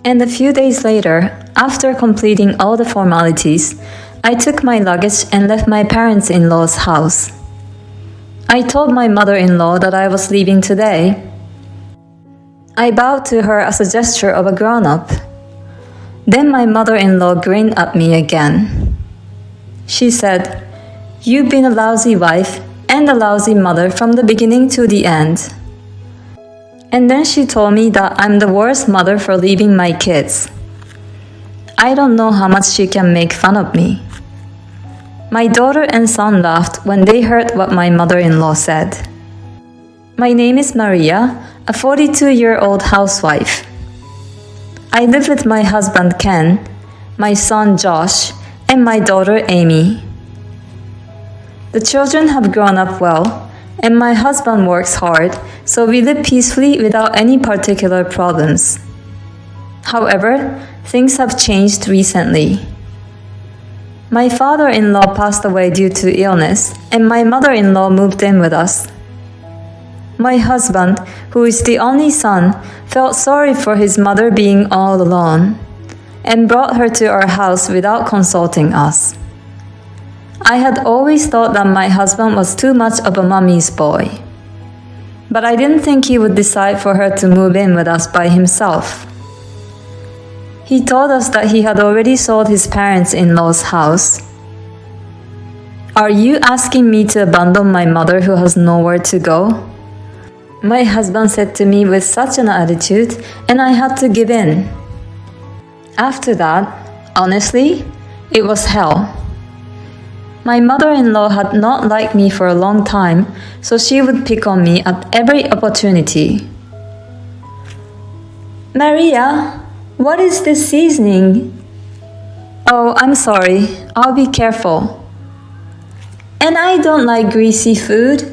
And a few days later, after completing all the formalities, I took my luggage and left my parents-in-law's house. I told my mother-in-law that I was leaving today. I bowed to her as a gesture of a grown-up. Then my mother-in-law grinned at me again. She said, "You've been a lousy wife and a lousy mother from the beginning to the end." And then she told me that I'm the worst mother for leaving my kids. I don't know how much she can make fun of me. My daughter and son laughed when they heard what my mother-in-law said. My name is Maria, a 42-year-old housewife. I live with my husband Ken, my son Josh, and my daughter Amy. The children have grown up well, and my husband works hard, so we live peacefully without any particular problems. However, things have changed recently. My father-in-law passed away due to illness, and my mother-in-law moved in with us. My husband, who is the only son, felt sorry for his mother being all alone, and brought her to our house without consulting us. I had always thought that my husband was too much of a mommy's boy. But I didn't think he would decide for her to move in with us by himself. He told us that he had already sold his parents-in-law's house. "Are you asking me to abandon my mother who has nowhere to go?" my husband said to me with such an attitude, and I had to give in. After that, honestly, it was hell. My mother-in-law had not liked me for a long time, so she would pick on me at every opportunity. "Maria, what is this seasoning?" "Oh, I'm sorry. I'll be careful." "And I don't like greasy food."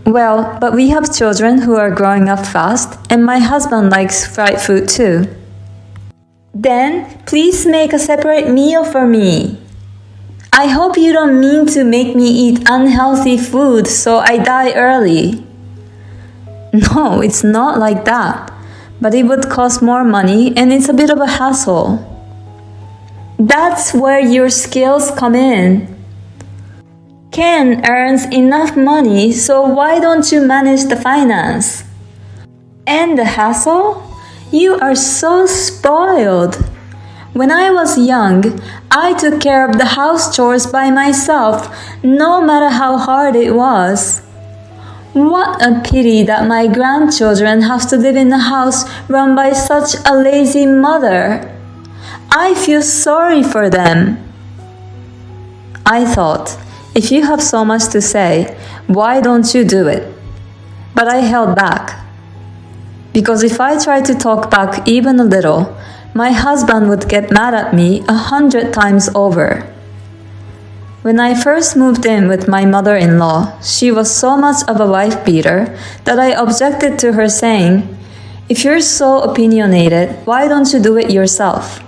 "Well, but we have children who are growing up fast, and my husband likes fried food too." "Then please make a separate meal for me." "I hope you don't mean to make me eat unhealthy food so I die early." "No, it's not like that, but it would cost more money and it's a bit of a hassle." "That's where your skills come in. Ken earns enough money, so why don't you manage the finance?" "And the hassle? You are so spoiled. When I was young, I took care of the house chores by myself, no matter how hard it was. What a pity that my grandchildren have to live in a house run by such a lazy mother. I feel sorry for them." I thought, if you have so much to say, why don't you do it? But I held back. Because if I tried to talk back even a little, my husband would get mad at me 100 times over. When I first moved in with my mother-in-law, she was so much of a wife beater that I objected to her saying, "If you're so opinionated, why don't you do it yourself?"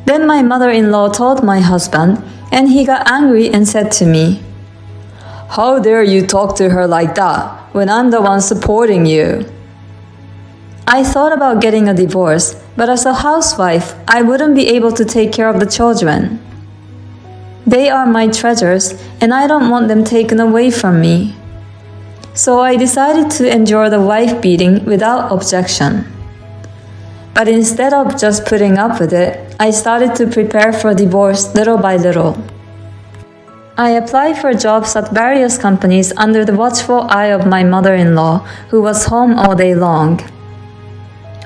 Then my mother-in-law told my husband, and he got angry and said to me, "How dare you talk to her like that when I'm the one supporting you?" I thought about getting a divorce, but as a housewife, I wouldn't be able to take care of the children. They are my treasures, and I don't want them taken away from me. So I decided to endure the wife beating without objection. But instead of just putting up with it, I started to prepare for divorce little by little. I applied for jobs at various companies under the watchful eye of my mother-in-law, who was home all day long.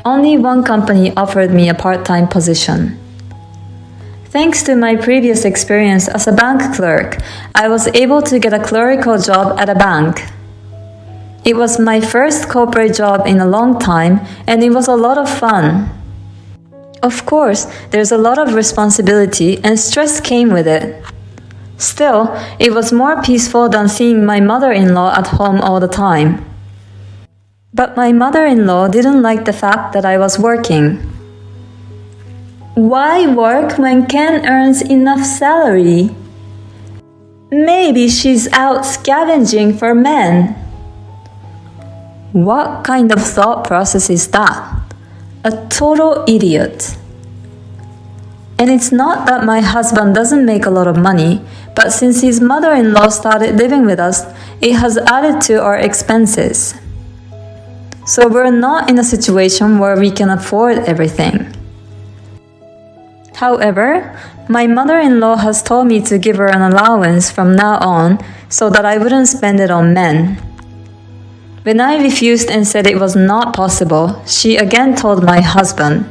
Only one company offered me a part-time position. Thanks to my previous experience as a bank clerk, I was able to get a clerical job at a bank. It was my first corporate job in a long time, and it was a lot of fun. Of course, there's a lot of responsibility and stress came with it. Still, it was more peaceful than seeing my mother-in-law at home all the time. But my mother-in-law didn't like the fact that I was working. "Why work when Ken earns enough salary? Maybe she's out scavenging for men." What kind of thought process is that? A total idiot. And it's not that my husband doesn't make a lot of money, but since his mother-in-law started living with us, it has added to our expenses. So we're not in a situation where we can afford everything. However, my mother-in-law has told me to give her an allowance from now on so that I wouldn't spend it on men. When I refused and said it was not possible, she again told my husband.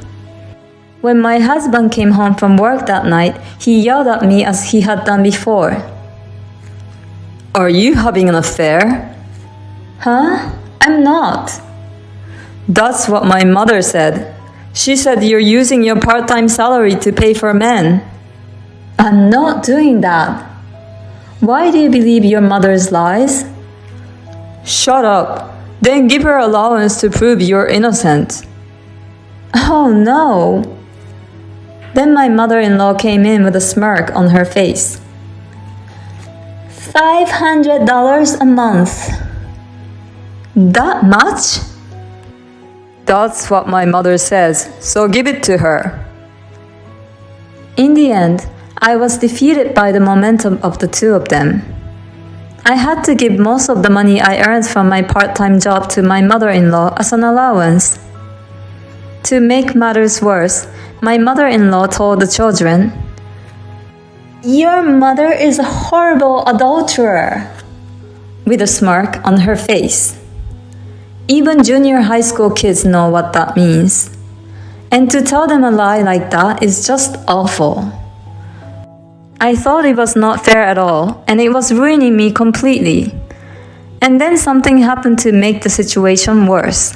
When my husband came home from work that night, he yelled at me as he had done before. Are you having an affair? Huh? I'm not. That's what my mother said. She said you're using your part-time salary to pay for men. I'm not doing that. Why do you believe your mother's lies? Shut up. Then give her allowance to prove you're innocent. Oh no. Then my mother-in-law came in with a smirk on her face. $500 a month. That much? That's what my mother says, so give it to her. In the end, I was defeated by the momentum of the two of them. I had to give most of the money I earned from my part-time job to my mother-in-law as an allowance. To make matters worse, my mother-in-law told the children, "Your mother is a horrible adulterer," with a smirk on her face. Even junior high school kids know what that means. And to tell them a lie like that is just awful. I thought it was not fair at all, and it was ruining me completely. And then something happened to make the situation worse.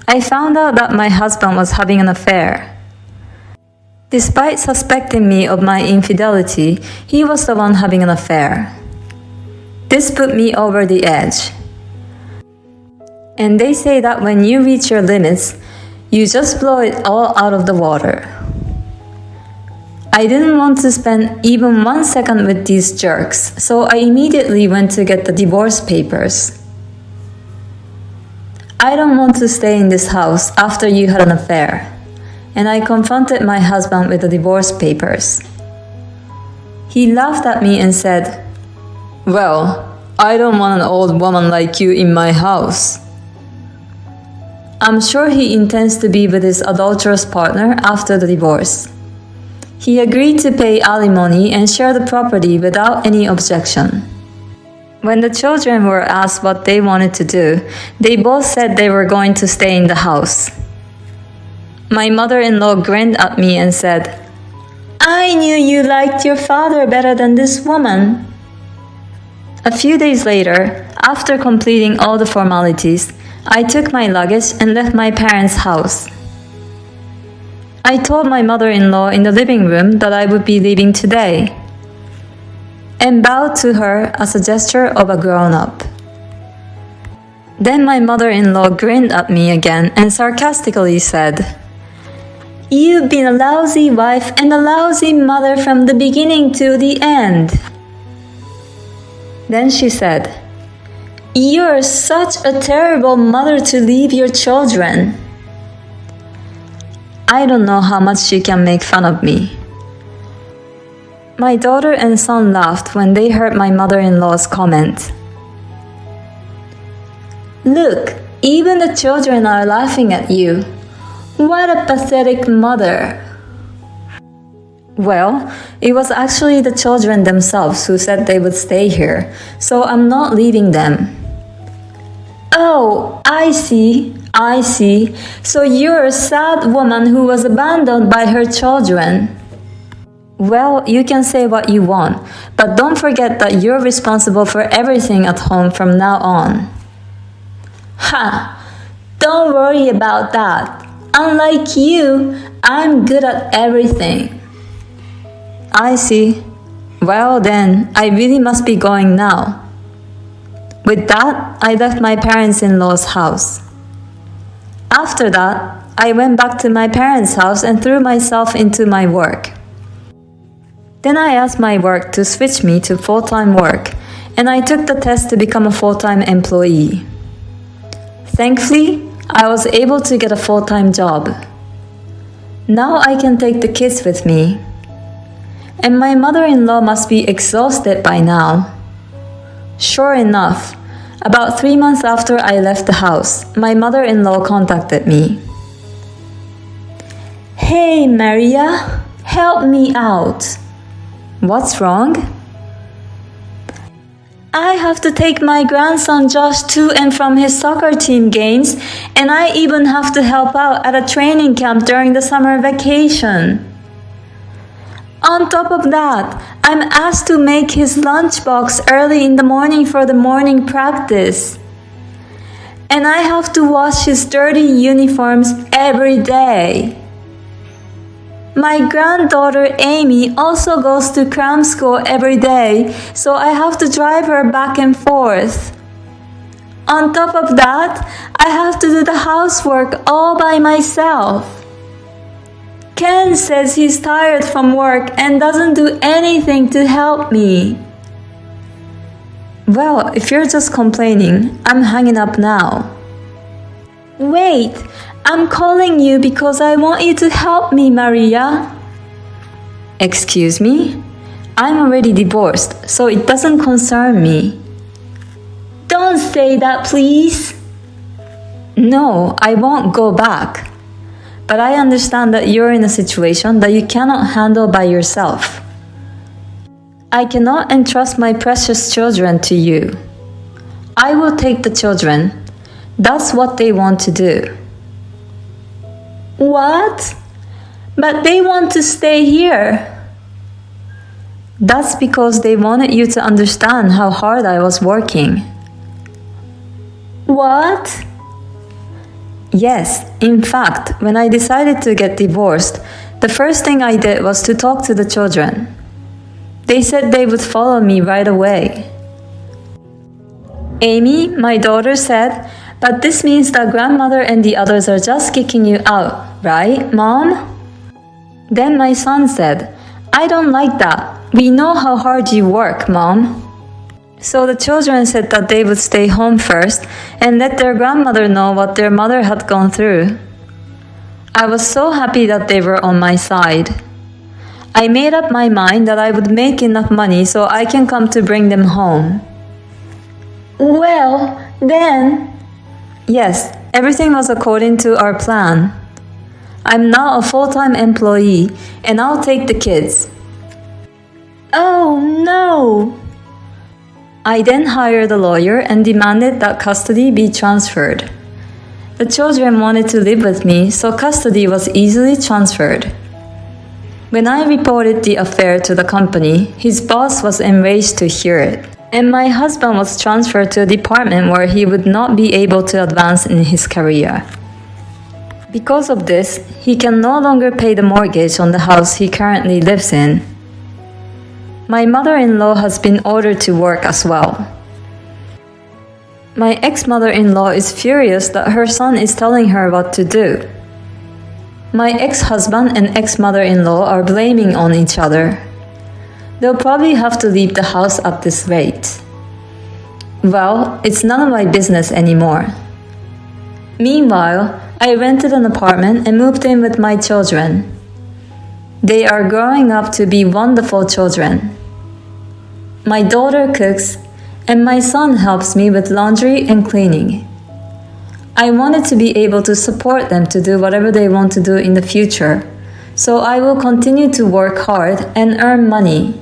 I found out that my husband was having an affair. Despite suspecting me of my infidelity, he was the one having an affair. This put me over the edge. And they say that when you reach your limits, you just blow it all out of the water. I didn't want to spend even 1 second with these jerks, so I immediately went to get the divorce papers. I don't want to stay in this house after you had an affair. And I confronted my husband with the divorce papers. He laughed at me and said, "Well, I don't want an old woman like you in my house." I'm sure he intends to be with his adulterous partner after the divorce. He agreed to pay alimony and share the property without any objection. When the children were asked what they wanted to do, they both said they were going to stay in the house. My mother-in-law grinned at me and said, "I knew you liked your father better than this woman." A few days later, after completing all the formalities, I took my luggage and left my parents' house. I told my mother-in-law in the living room that I would be leaving today, and bowed to her as a gesture of a grown-up. Then my mother-in-law grinned at me again and sarcastically said, "You've been a lousy wife and a lousy mother from the beginning to the end." Then she said, "You're such a terrible mother to leave your children." I don't know how much she can make fun of me. My daughter and son laughed when they heard my mother-in-law's comment. "Look, even the children are laughing at you. What a pathetic mother." Well, it was actually the children themselves who said they would stay here, so I'm not leaving them. "Oh, I see. So you're a sad woman who was abandoned by her children." Well, you can say what you want, but don't forget that you're responsible for everything at home from now on. Ha! Don't worry about that. Unlike you, I'm good at everything. I see. Well then, I really must be going now. With that, I left my parents-in-law's house. After that, I went back to my parents' house and threw myself into my work. Then I asked my work to switch me to full-time work, and I took the test to become a full-time employee. Thankfully, I was able to get a full-time job. Now I can take the kids with me. And my mother-in-law must be exhausted by now. Sure enough, about 3 months after I left the house, my mother-in-law contacted me. Hey, Maria, help me out. What's wrong? I have to take my grandson Josh to and from his soccer team games, and I even have to help out at a training camp during the summer vacation. On top of that, I'm asked to make his lunchbox early in the morning for the morning practice. And I have to wash his dirty uniforms every day. My granddaughter Amy also goes to cram school every day, so I have to drive her back and forth. On top of that, I have to do the housework all by myself. Ken says he's tired from work and doesn't do anything to help me. Well, if you're just complaining, I'm hanging up now. Wait, I'm calling you because I want you to help me, Maria. Excuse me? I'm already divorced, so it doesn't concern me. Don't say that, please. No, I won't go back. But I understand that you're in a situation that you cannot handle by yourself. I cannot entrust my precious children to you. I will take the children. That's what they want to do. What? But they want to stay here. That's because they wanted you to understand how hard I was working. What? Yes, in fact, when I decided to get divorced, the first thing I did was to talk to the children. They said they would follow me right away. Amy, my daughter, said, "But this means that grandmother and the others are just kicking you out, right, Mom?" Then my son said, "I don't like that. We know how hard you work, Mom." So the children said that they would stay home first and let their grandmother know what their mother had gone through. I was so happy that they were on my side. I made up my mind that I would make enough money so I can come to bring them home. Well, then... Yes, everything was according to our plan. I'm now a full-time employee and I'll take the kids. Oh no! I then hired a lawyer and demanded that custody be transferred. The children wanted to live with me, so custody was easily transferred. When I reported the affair to the company, his boss was enraged to hear it, and my husband was transferred to a department where he would not be able to advance in his career. Because of this, he can no longer pay the mortgage on the house he currently lives in. My mother-in-law has been ordered to work as well. My ex-mother-in-law is furious that her son is telling her what to do. My ex-husband and ex-mother-in-law are blaming on each other. They'll probably have to leave the house at this rate. Well, it's none of my business anymore. Meanwhile, I rented an apartment and moved in with my children. They are growing up to be wonderful children. My daughter cooks, and my son helps me with laundry and cleaning. I wanted to be able to support them to do whatever they want to do in the future, so I will continue to work hard and earn money.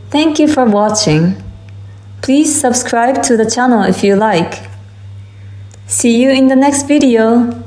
Thank you for watching. Please subscribe to the channel if you like. See you in the next video.